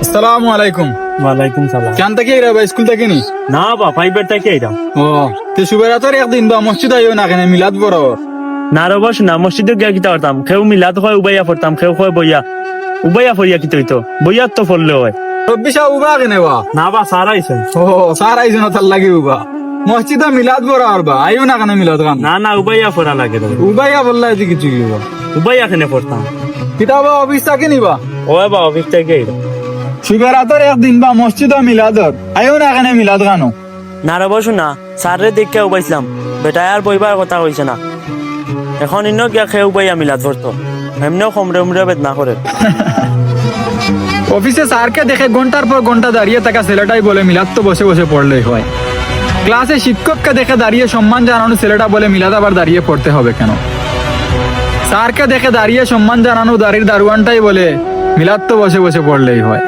আসসালামু আলাইকুম। ওয়ালাইকুম সালাম। কেন থেকে এরা বা স্কুল থেকে নি? না বা ফাইবার থেকে আইরাম। ও তে শুভরাতর একদিন বা মসজিদ আইও না কেন মিলাদ বড়? না রে বস না, মসজিদে গিয়া কিতা করতাম, খেউ মিলাত হয় উবাইয়া পড়তাম, খেউ হয় বইয়া উবাইয়া পড়িয়া কিতা হইতো, বইয়া তো পড়লে হয়। রব্বিশা উবা কেনে বা? না বা সার আইছেন। ও সার আইজন তার লাগি উবা। মসজিদে মিলাদ বড় আর বা আইও না কেন মিলাদ গান? না না উবাইয়া পড়া লাগে রে। উবাইয়া বললা এদি কিছু কি বা? উবাইয়া কেনে পড়তাম। কিতাব অফিস থেকে নিবা? ও বা অফিস থেকে আইরাম। শুভরাতর একদিন বা মসজিদ মিলাদর আইও না কেন মিলাদ গানো? না রে বস না, সারে দেখে উবাইছিলাম, বেটায় আর বইবার কথা কইছে না। এখন ইন্ন গিয়া খেউ উবাইয়া মিলাত পড়তো, এমনিও কমরে উমরে বেদনা করে। অফিসে স্যারকে দেখে ঘন্টার পর ঘন্টা দাঁড়িয়ে থাকা ছেলেটাই বলে মিলাদ তো বসে বসে পড়লেই হয়। ক্লাসে শিক্ষককে দেখে দাঁড়িয়ে সম্মান জানানো ছেলেটা বলে মিলাদ আবার দাঁড়িয়ে পড়তে হবে কেন? স্যারকে দেখে দাঁড়িয়ে সম্মান জানানো দাঁড়ির দারোয়ানটাই বলে মিলাদ তো বসে বসে পড়লেই হয়।